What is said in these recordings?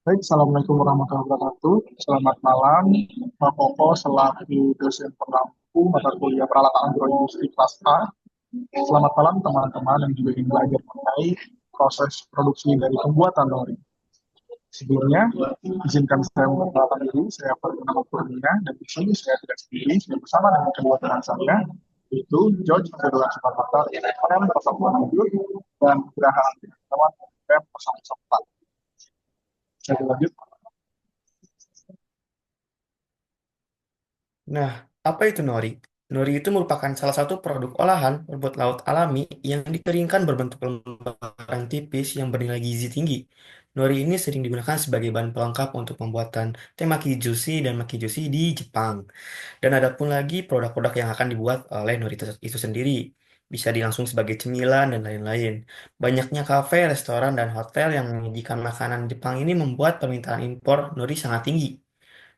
Baik, Assalamualaikum warahmatullahi wabarakatuh. Selamat malam, Pak Koko selaku dosen pengampu mata kuliah peralatan agroindustri kelas A. Selamat malam teman-teman yang juga ingin belajar mengenai proses produksi dari pembuatan nori. Sebelumnya, izinkan saya memperkenalkan diri. Saya bernama Kurnia dan di sini saya tidak sendiri, saya bersama dengan kedua teman saya, yaitu George Ferdinand Sukamata, M. 07, dan Graha Teman M. 04. Saya lanjut. Nah, apa itu nori? Nori itu merupakan salah satu produk olahan rumput laut alami yang dikeringkan berbentuk lembaran tipis yang bernilai gizi tinggi. Nori ini sering digunakan sebagai bahan pelengkap untuk pembuatan temaki juicy dan maki juicy di Jepang. Dan ada pun lagi produk-produk yang akan dibuat oleh nori itu sendiri. Bisa dilangsung sebagai cemilan dan lain-lain. Banyaknya kafe, restoran, dan hotel yang menyajikan makanan Jepang ini membuat permintaan impor nori sangat tinggi.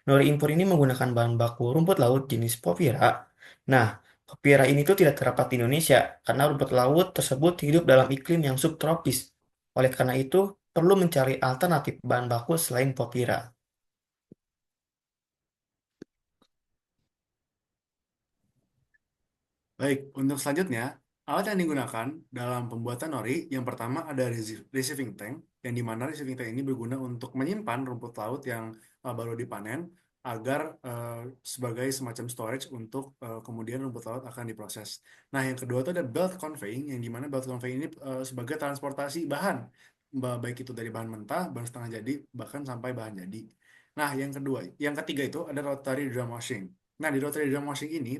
Nori impor ini menggunakan bahan baku rumput laut jenis Popira. Nah, Popira ini tuh tidak terdapat di Indonesia karena rumput laut tersebut hidup dalam iklim yang subtropis. Oleh karena itu, perlu mencari alternatif bahan baku selain Popira. Baik, untuk selanjutnya, alat yang digunakan dalam pembuatan nori yang pertama ada receiving tank, yang dimana receiving tank ini berguna untuk menyimpan rumput laut yang baru dipanen agar sebagai semacam storage untuk kemudian rumput laut akan diproses. Nah, yang kedua itu ada belt conveying, yang dimana belt conveying ini sebagai transportasi bahan, baik itu dari bahan mentah, bahan setengah jadi, bahkan sampai bahan jadi. Nah, yang ketiga itu ada rotary drum washing. Nah, di rotary drum washing ini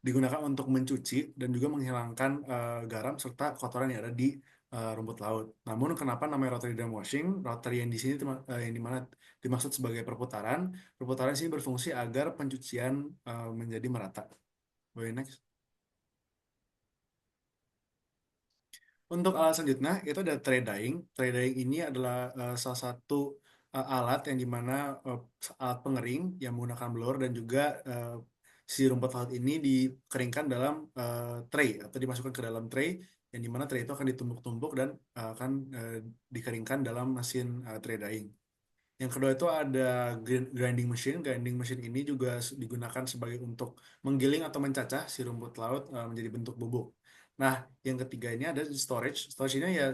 digunakan untuk mencuci dan juga menghilangkan garam serta kotoran yang ada di rumput laut. Namun kenapa namanya rotary drum washing? Rotary yang di sini yang dimana dimaksud sebagai perputaran. Perputaran sini berfungsi agar pencucian menjadi merata. Boleh next. Untuk alat selanjutnya itu ada tray dyeing. Tray dyeing ini adalah salah satu alat yang dimana alat pengering yang menggunakan blower dan juga si rumput laut ini dikeringkan dalam tray atau dimasukkan ke dalam tray yang dimana tray itu akan ditumbuk-tumbuk dan akan dikeringkan dalam mesin tray dyeing. Yang kedua itu ada grinding machine. Grinding machine ini juga digunakan sebagai untuk menggiling atau mencacah si rumput laut menjadi bentuk bubuk. Nah, yang ketiga ini ada storage. Storage ini ya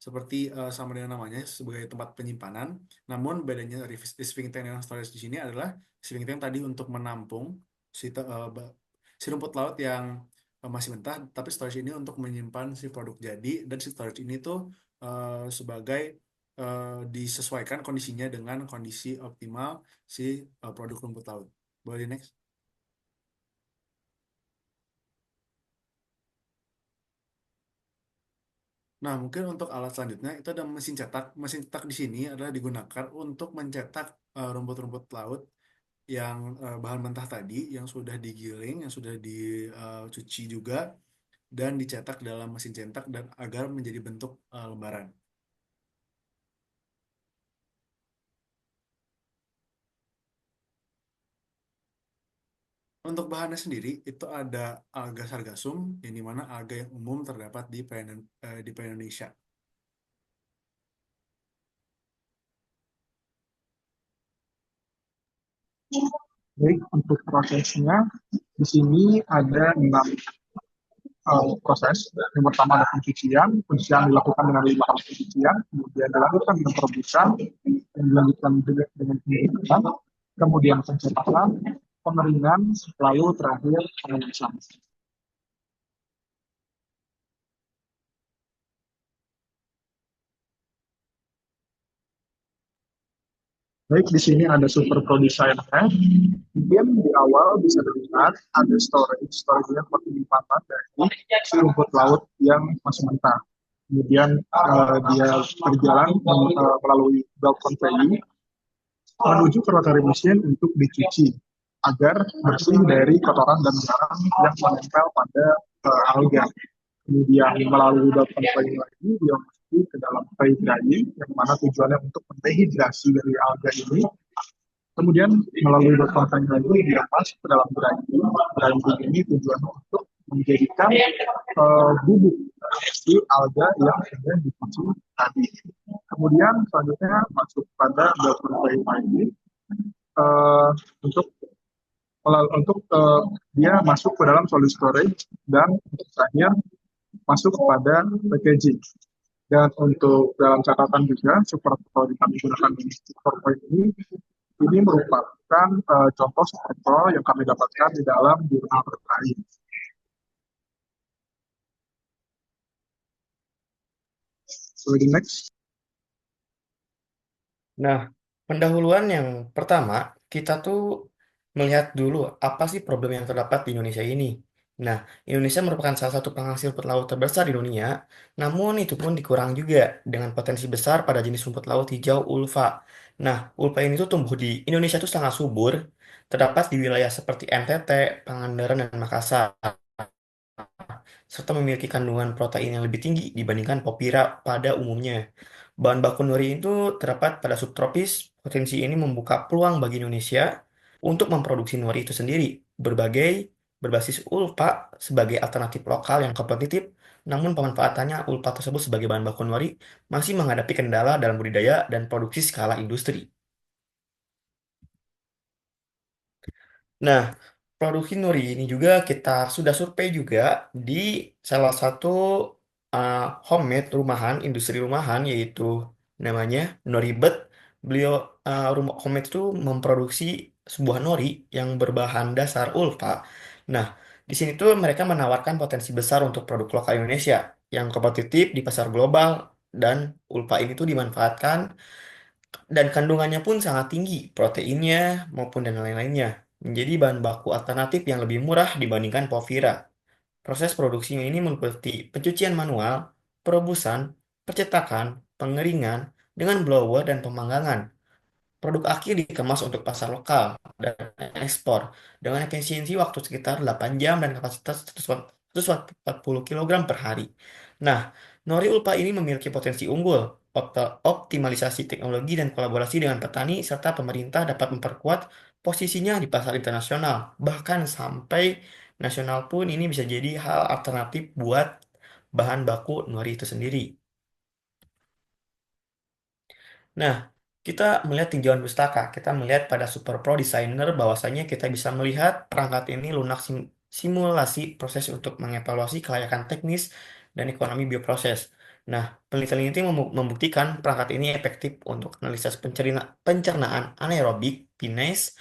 seperti sama dengan namanya sebagai tempat penyimpanan. Namun bedanya receiving tank dengan storage di sini adalah receiving tank tadi untuk menampung si rumput laut yang masih mentah, tapi storage ini untuk menyimpan si produk jadi dan si storage ini tuh sebagai disesuaikan kondisinya dengan kondisi optimal si produk rumput laut. Boleh di next? Nah, mungkin untuk alat selanjutnya itu ada mesin cetak. Mesin cetak di sini adalah digunakan untuk mencetak rumput-rumput laut yang bahan mentah tadi, yang sudah digiling, yang sudah dicuci juga, dan dicetak dalam mesin cetak dan agar menjadi bentuk lembaran. Untuk bahannya sendiri itu ada alga sargassum yang dimana alga yang umum terdapat di perairan Indonesia. Baik, untuk prosesnya, di sini ada 6 proses. Yang pertama ada pencucian. Pencucian dilakukan dengan 5 kali pencucian, kemudian dilanjutkan dengan perebusan, dan dilanjutkan dengan penyedotan, kemudian pencetakan, pengeringan, lalu terakhir pengemasan. Baik, di sini ada super production. Mungkin di awal bisa dilihat ada storage, storage-nya seperti penyimpanan dari si rumput laut yang masih mentah. Kemudian dia berjalan melalui belt conveying menuju ke rotary machine untuk dicuci agar bersih dari kotoran dan garam yang menempel pada alga. Kemudian melalui belt conveying lagi dia masuk ke dalam tray drying yang mana tujuannya untuk mendehidrasi dari alga ini. Kemudian melalui berkonten lagi dia masuk ke dalam grinding. Grinding ini tujuannya untuk menjadikan bubuk si alga yang kemudian dicuci tadi. Kemudian selanjutnya masuk pada dapur ini eh, untuk dia masuk ke dalam solid storage dan untuk terakhir masuk kepada packaging. Dan untuk dalam catatan juga, super pro yang kami gunakan di super pro ini merupakan contoh super pro yang kami dapatkan di dalam jurnal terkait. So, the next. Nah, pendahuluan yang pertama, kita tuh melihat dulu apa sih problem yang terdapat di Indonesia ini. Nah, Indonesia merupakan salah satu penghasil rumput laut terbesar di dunia, namun itu pun dikurang juga dengan potensi besar pada jenis rumput laut hijau ulva. Nah, ulva ini tuh tumbuh di Indonesia tuh sangat subur, terdapat di wilayah seperti NTT, Pangandaran, dan Makassar, serta memiliki kandungan protein yang lebih tinggi dibandingkan popira pada umumnya. Bahan baku nori itu terdapat pada subtropis. Potensi ini membuka peluang bagi Indonesia untuk memproduksi nori itu sendiri, berbasis ulpa sebagai alternatif lokal yang kompetitif. Namun pemanfaatannya ulpa tersebut sebagai bahan baku nori masih menghadapi kendala dalam budidaya dan produksi skala industri. Nah, produksi nori ini juga kita sudah survei juga di salah satu uh, homemade rumahan, industri rumahan, yaitu namanya Noribet. Beliau rumah homemade itu memproduksi sebuah nori yang berbahan dasar ulpa. Nah, di sini tuh mereka menawarkan potensi besar untuk produk lokal Indonesia yang kompetitif di pasar global, dan ulpa ini tuh dimanfaatkan dan kandungannya pun sangat tinggi, proteinnya maupun dan lain-lainnya, menjadi bahan baku alternatif yang lebih murah dibandingkan Povira. Proses produksinya ini meliputi pencucian manual, perebusan, percetakan, pengeringan, dengan blower dan pemanggangan. Produk akhir dikemas untuk pasar lokal dan ekspor dengan efisiensi waktu sekitar 8 jam dan kapasitas 140 kg per hari. Nah, Nori Ulpa ini memiliki potensi unggul, optimalisasi teknologi dan kolaborasi dengan petani serta pemerintah dapat memperkuat posisinya di pasar internasional. Bahkan sampai nasional pun ini bisa jadi hal alternatif buat bahan baku Nori itu sendiri. Nah, kita melihat tinjauan pustaka, kita melihat pada Super Pro Designer bahwasanya kita bisa melihat perangkat ini lunak simulasi proses untuk mengevaluasi kelayakan teknis dan ekonomi bioproses. Nah, penelitian ini membuktikan perangkat ini efektif untuk analisis pencernaan anaerobik, pinase,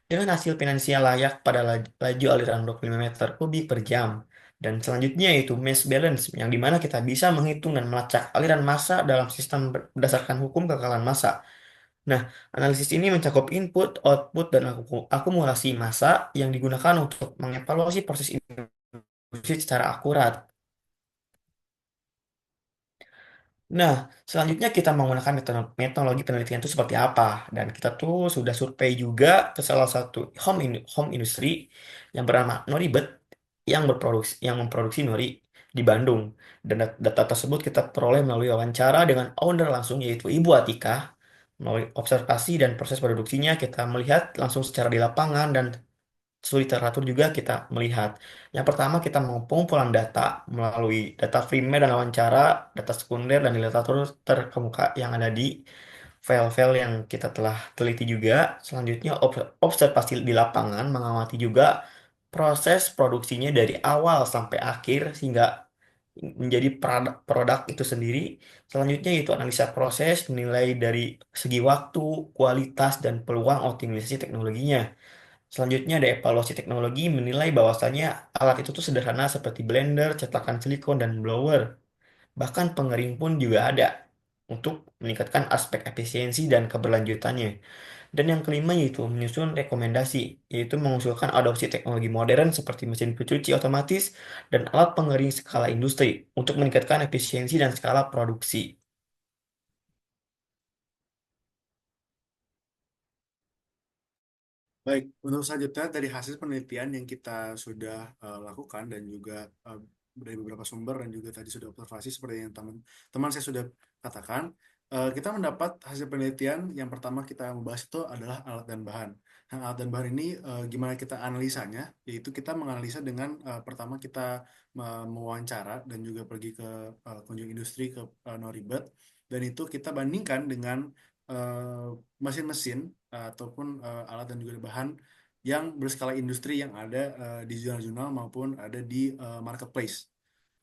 dengan hasil finansial layak pada laju aliran 25 meter kubik per jam. Dan selanjutnya yaitu mass balance, yang dimana kita bisa menghitung dan melacak aliran massa dalam sistem berdasarkan hukum kekalahan massa. Nah, analisis ini mencakup input, output, dan akumulasi massa yang digunakan untuk mengevaluasi proses industri secara akurat. Nah, selanjutnya kita menggunakan metodologi penelitian itu seperti apa. Dan kita tuh sudah survei juga ke salah satu home industry yang bernama Noribet yang memproduksi nori di Bandung. Dan data tersebut kita peroleh melalui wawancara dengan owner langsung, yaitu Ibu Atika. Melalui observasi dan proses produksinya kita melihat langsung secara di lapangan, dan studi literatur juga kita melihat. Yang pertama, kita pengumpulan data melalui data primer dan wawancara, data sekunder, dan literatur terkemuka yang ada di file-file yang kita telah teliti juga. Selanjutnya, observasi di lapangan, mengamati juga proses produksinya dari awal sampai akhir sehingga menjadi produk itu sendiri. Selanjutnya itu analisa proses, menilai dari segi waktu, kualitas, dan peluang optimalisasi teknologinya. Selanjutnya ada evaluasi teknologi, menilai bahwasannya alat itu tuh sederhana seperti blender, cetakan silikon, dan blower. Bahkan pengering pun juga ada untuk meningkatkan aspek efisiensi dan keberlanjutannya. Dan yang kelima yaitu menyusun rekomendasi, yaitu mengusulkan adopsi teknologi modern seperti mesin pencuci otomatis dan alat pengering skala industri untuk meningkatkan efisiensi dan skala produksi. Baik, untuk selanjutnya dari hasil penelitian yang kita sudah lakukan dan juga dari beberapa sumber dan juga tadi sudah observasi seperti yang teman-teman saya sudah katakan, kita mendapat hasil penelitian yang pertama kita membahas itu adalah alat dan bahan. Nah, alat dan bahan ini gimana kita analisanya? Yaitu kita menganalisa dengan pertama kita mewawancara dan juga pergi ke kunjung industri ke Noribet, dan itu kita bandingkan dengan eh, mesin-mesin ataupun alat dan juga bahan yang berskala industri yang ada di jurnal-jurnal maupun ada di marketplace.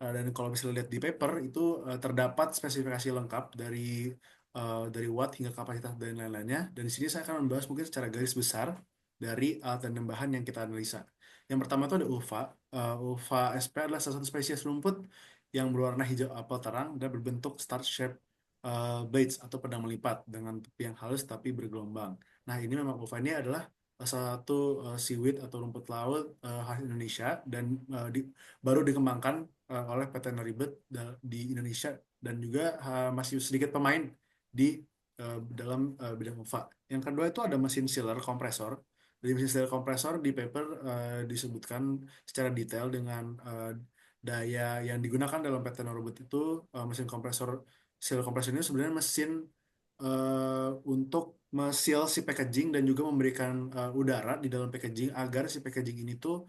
Dan kalau misalnya lihat di paper itu terdapat spesifikasi lengkap dari watt hingga kapasitas dan lain-lainnya. Dan di sini saya akan membahas mungkin secara garis besar dari alat dan bahan yang kita analisa. Yang pertama itu ada ulva. Ulva sp adalah salah satu spesies rumput yang berwarna hijau apel terang dan berbentuk star shape blades atau pedang melipat dengan tepi yang halus tapi bergelombang. Nah, ini memang ulva ini adalah salah satu seaweed atau rumput laut khas Indonesia dan baru dikembangkan oleh PT Noribet di Indonesia, dan juga masih sedikit pemain di dalam bidang UVA. Yang kedua itu ada mesin sealer kompresor. Dari mesin sealer kompresor di paper disebutkan secara detail dengan daya yang digunakan dalam PT Noribet itu mesin kompresor sealer kompresor ini sebenarnya mesin untuk mesil si packaging dan juga memberikan udara di dalam packaging agar si packaging ini tuh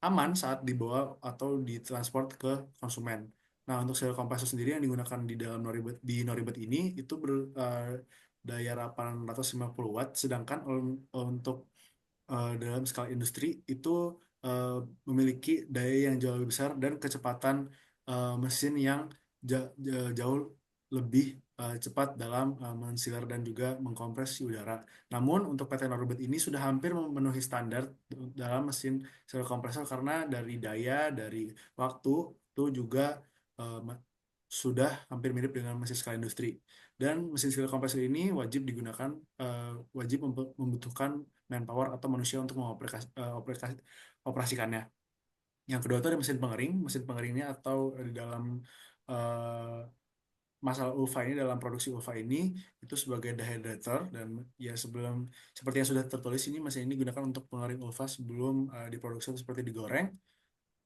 aman saat dibawa atau ditransport ke konsumen. Nah, untuk sel kompresor sendiri yang digunakan di dalam Noribet ini itu daya 850 watt, sedangkan untuk dalam skala industri itu eh, memiliki daya yang jauh lebih besar dan kecepatan mesin yang jauh lebih cepat dalam mensiler dan juga mengkompresi udara. Namun untuk PT Norbit ini sudah hampir memenuhi standar dalam mesin sealer kompresor karena dari daya, dari waktu itu juga eh, sudah hampir mirip dengan mesin skala industri. Dan mesin sealer kompresor ini wajib digunakan, wajib membutuhkan manpower atau manusia untuk operasikannya. Yang kedua itu ada mesin pengering. Mesin pengeringnya atau di dalam eh, masalah ULFA ini, dalam produksi ULFA ini itu sebagai dehydrator, dan ya seperti yang sudah tertulis ini mesin ini digunakan untuk pengering ULFA sebelum diproduksi seperti digoreng.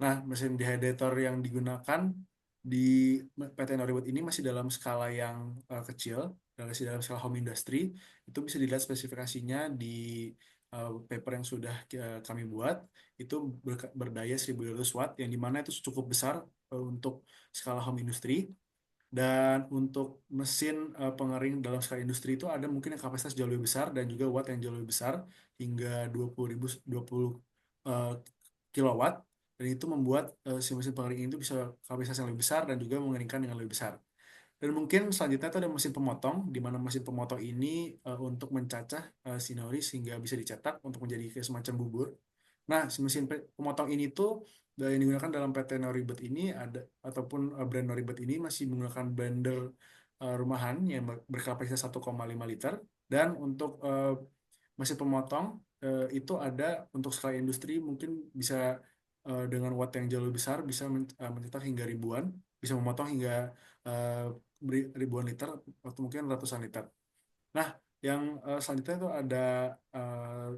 Nah, mesin dehydrator yang digunakan di PT Norwood ini masih dalam skala yang kecil, masih dalam skala home industry. Itu bisa dilihat spesifikasinya di paper yang sudah kami buat. Itu berdaya 1200 watt, yang dimana itu cukup besar untuk skala home industry. Dan untuk mesin pengering dalam skala industri itu ada mungkin yang kapasitas jauh lebih besar dan juga watt yang jauh lebih besar hingga 20 eh, kilowatt, dan itu membuat si mesin pengering itu bisa kapasitas yang lebih besar dan juga mengeringkan dengan lebih besar. Dan mungkin selanjutnya itu ada mesin pemotong, di mana mesin pemotong ini untuk mencacah si nori sehingga bisa dicetak untuk menjadi kayak semacam bubur. Nah, si mesin pemotong ini tuh yang digunakan dalam PT Noribet ini ada, ataupun brand Noribet ini masih menggunakan blender rumahan yang berkapasitas 1,5 liter. Dan untuk mesin pemotong itu ada untuk skala industri mungkin bisa dengan watt yang jauh lebih besar, bisa mencetak hingga ribuan, bisa memotong hingga eh, ribuan liter atau mungkin ratusan liter. Nah, yang selanjutnya itu ada eh,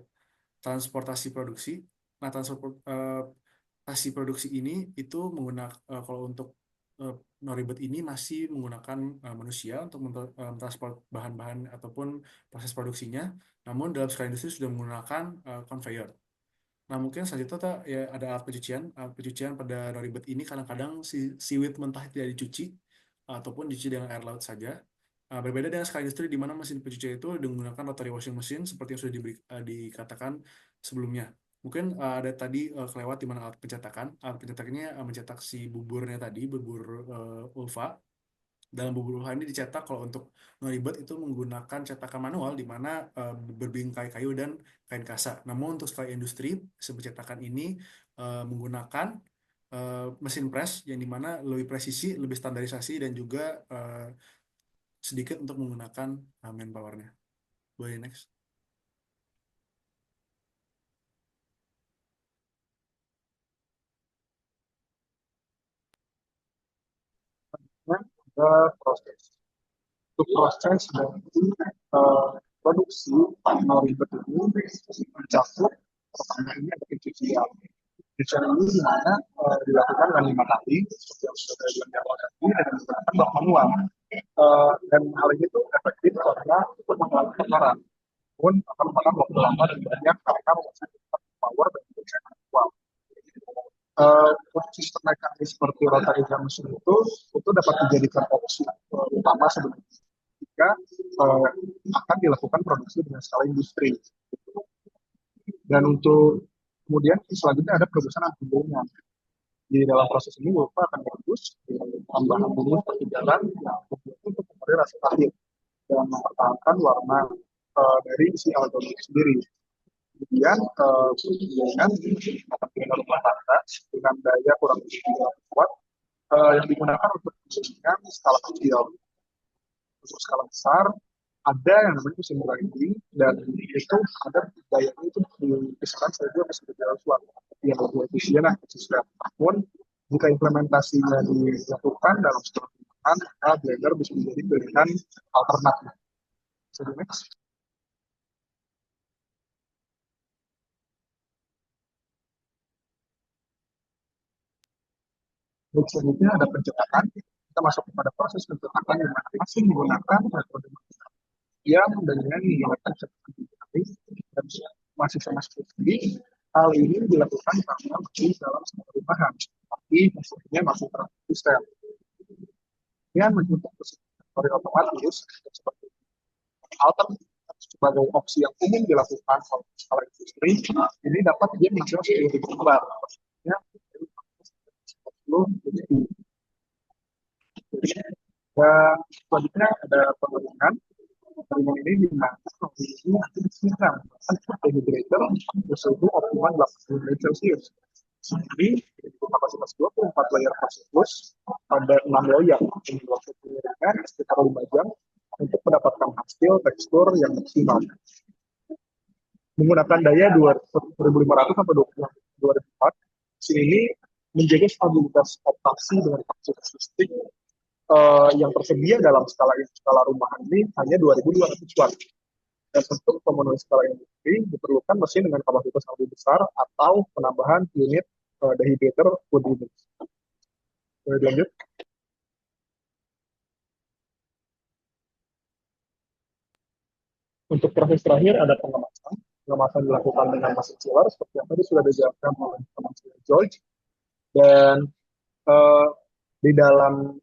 transportasi produksi. Nah, transportasi produksi ini itu menggunakan, kalau untuk eh, Noribet ini masih menggunakan manusia untuk mentransport bahan-bahan ataupun proses produksinya. Namun dalam skala industri sudah menggunakan conveyor. Nah, mungkin selanjutnya ya ada alat pencucian. Alat pencucian pada Noribet ini kadang-kadang si seaweed mentah tidak dicuci ataupun dicuci dengan air laut saja. Berbeda dengan skala industri di mana mesin pencucian itu menggunakan rotary washing machine seperti yang sudah dikatakan sebelumnya. Mungkin ada tadi kelewat di mana alat pencetakan. Alat pencetakannya mencetak si buburnya tadi, bubur ulva. Dalam bubur ulva ini dicetak, kalau untuk Noribet itu menggunakan cetakan manual di mana berbingkai kayu dan kain kasa. Namun untuk skala industri, mesin cetakan ini menggunakan mesin press yang dimana lebih presisi, lebih standarisasi, dan juga sedikit untuk menggunakan manpowernya. Boleh next. Dan ada proses. Untuk proses dari produksi Noribet ini mencakup pertama ini ada pencucian. Pencucian ini di mana dilakukan dengan 5 kali, seperti yang sudah saya bilang di awal tadi, dengan menggunakan bahan manual. Dan hal ini tuh efektif karena untuk mengurangi kotoran. namun akan memakan waktu lama dan banyak karena membutuhkan power dan juga manual. Sistem mekanis seperti rotary drum mesin itu dapat dijadikan opsi utama sebenarnya jika akan dilakukan produksi dengan skala industri. Dan untuk kemudian selanjutnya ada perebusan anti-bunga. Di dalam proses ini Wolfa akan merebus dengan tambahan bumbu seperti garam yang untuk memberi rasa akhir dan mempertahankan warna dari si alkohol itu sendiri. Kemudian dengan dengan rumah tangga dengan daya kurang lebih 3 watt yang digunakan untuk dengan skala kecil. Untuk skala besar ada yang namanya mesin grinding dan itu ada dayanya itu di kisaran 1.000 sampai 1.200 watt yang lebih efisien lah sesuai. Namun jika implementasinya dilakukan dalam skala rumahan, maka blender bisa menjadi pilihan alternatif. So, next. Selanjutnya ada pencetakan. Kita masuk kepada proses pencetakan yang masih menggunakan metode yang dengan menggunakan cetakan digitalis dan masih sama seperti hal ini dilakukan karena masih dalam skala rumahan, tapi hasilnya masih konsisten. Dengan menggunakan sistem otomatis seperti alternatif sebagai opsi yang umum dilakukan oleh skala industri, ini dapat dia menghasilkan 10.000 lembar. Ya, 10 dan selanjutnya ada pengurangan. Pengurangan ini dimana ini nanti disiram dehydrator bersuhu optimal 80 derajat Celcius. Jadi kapasitas 24 layer plus pada 6 layer yang waktu pengurangan sekitar 5 jam untuk mendapatkan hasil tekstur yang maksimal. Menggunakan daya 2500 sampai 2004, mesin ini menjaga stabilitas operasi dengan kapasitas listrik yang tersedia dalam skala rumahan ini hanya 2.200 watt. Dan untuk pemenuhan skala industri diperlukan mesin dengan kapasitas lebih besar atau penambahan unit dehydrator wood unit. Lanjut. Untuk proses terakhir ada pengemasan. Pengemasan dilakukan dengan mesin chiller seperti yang tadi sudah dijelaskan oleh teman saya George. Dan di dalam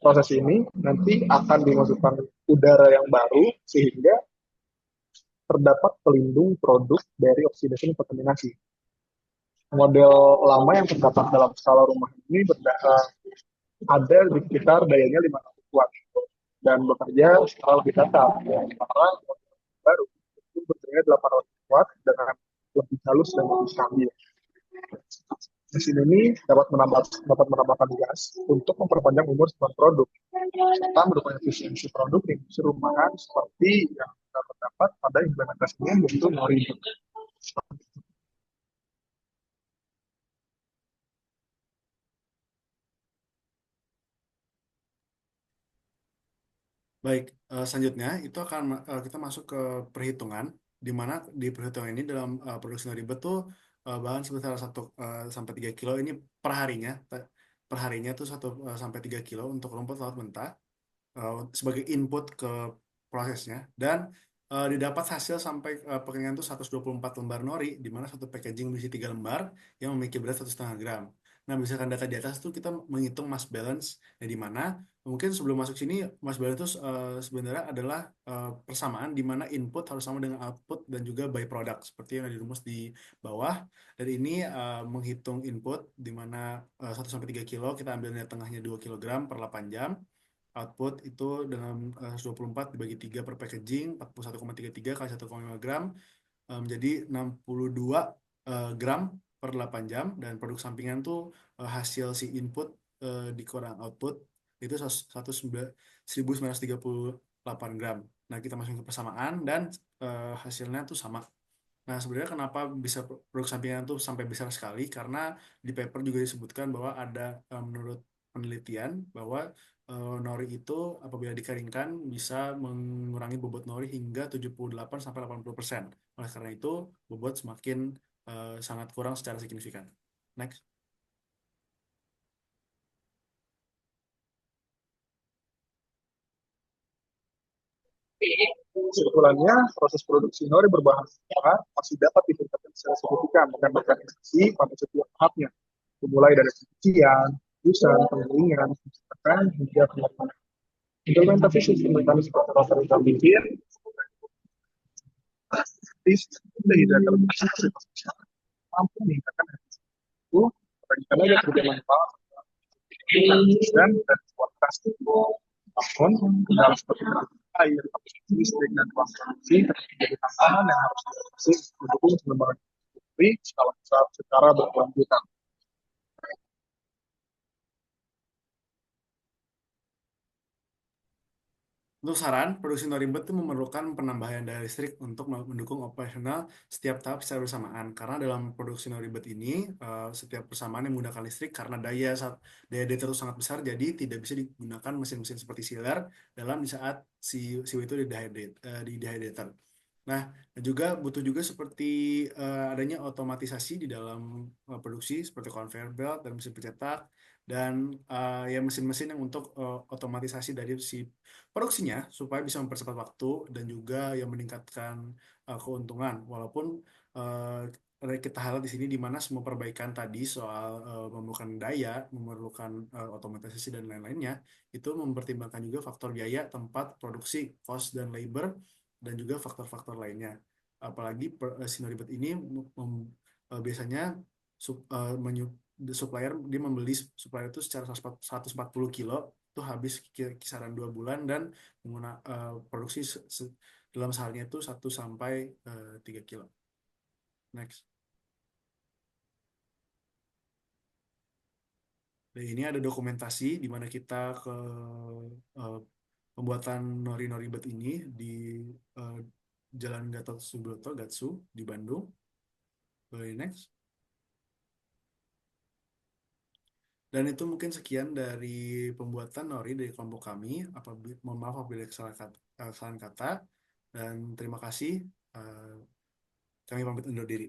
proses ini nanti akan dimasukkan udara yang baru sehingga terdapat pelindung produk dari oksidasi dan kontaminasi. Model lama yang terdapat dalam skala rumah ini ada di sekitar dayanya 500 watt dan bekerja secara lebih datar. Sementara model baru itu berdaya 800 watt dengan lebih halus dan lebih stabil. Mesin ini dapat menambahkan gas untuk memperpanjang umur sebuah produk serta merupakan efisiensi produk di industri rumahan seperti yang terdapat pada implementasinya yaitu Nori. Baik, selanjutnya itu akan kita masuk ke perhitungan, di mana di perhitungan ini dalam produksi ribet tuh bahan sebesar 1 sampai 3 kilo ini perharinya, perharinya tuh 1 sampai 3 kilo untuk rumput laut mentah sebagai input ke prosesnya dan didapat hasil sampai pengeringan itu 124 lembar nori, di mana satu packaging berisi 3 lembar yang memiliki berat 1,5 gram. Nah, berdasarkan data di atas tuh kita menghitung mass balance, ya di mana mungkin sebelum masuk sini mass balance itu sebenarnya adalah persamaan di mana input harus sama dengan output dan juga byproduct seperti yang ada di rumus di bawah. Dan ini menghitung input di mana 1 sampai 3 kilo kita ambil nilai tengahnya 2 kilogram per 8 jam. Output itu dengan 124 dibagi 3 per packaging, 41,33 kali 1,5 gram, menjadi 62 gram per 8 jam. Dan produk sampingan tuh hasil si input dikurang output itu 1.938 gram. Nah, kita masukin ke persamaan dan hasilnya tuh sama. Nah, sebenarnya kenapa bisa produk sampingan tuh sampai besar sekali? Karena di paper juga disebutkan bahwa ada menurut penelitian bahwa nori itu apabila dikeringkan bisa mengurangi bobot nori hingga 78 sampai 80%. Oleh karena itu, bobot semakin sangat kurang secara signifikan. Next. Kesimpulannya, proses produksi nori berbahan mentah masih dapat ditingkatkan secara signifikan dengan mekanisasi pada setiap tahapnya, dimulai dari pencucian, rebusan, penggilingan, pencetak, hingga pengelolaan. Implementasi sistem mekanis rotary bikin tidak terbatas mampu meningkatkan efisiensi itu bagi tenaga kerja manual dan kualitas. Namun, dalam seperti air, listrik, dan ruang produksi menjadi tantangan yang harus diatasi untuk mendukung pengembangan industri skala besar secara berkelanjutan. Untuk saran, produksi Noribet itu memerlukan penambahan daya listrik untuk mendukung operasional setiap tahap secara bersamaan. Karena dalam produksi Noribet ini, setiap persamaan yang menggunakan listrik karena daya daya itu sangat besar, jadi tidak bisa digunakan mesin-mesin seperti chiller dalam di saat si itu di dehydrator. Nah, dan juga butuh juga seperti adanya otomatisasi di dalam produksi seperti conveyor belt dan mesin pencetak dan ya mesin-mesin yang untuk otomatisasi dari si produksinya supaya bisa mempercepat waktu dan juga yang meningkatkan keuntungan. Walaupun kita highlight di sini di mana semua perbaikan tadi soal memerlukan daya, memerlukan otomatisasi dan lain-lainnya, itu mempertimbangkan juga faktor biaya, tempat, produksi, cost dan labor dan juga faktor-faktor lainnya. Apalagi Sinoribet ini biasanya supplier dia membeli supplier itu secara 140 kilo itu habis kisaran 2 bulan dan produksi dalam sehalnya itu 1 sampai 3 kilo. Next. Dan ini ada dokumentasi di mana kita ke uh, pembuatan nori-nori bet ini di uh, Jalan Gatot Subroto, Gatsu, di Bandung. Boleh next. Dan itu mungkin sekian dari pembuatan nori dari kelompok kami. Mohon maaf apabila kesalahan kata. Dan terima kasih. Kami pamit undur diri.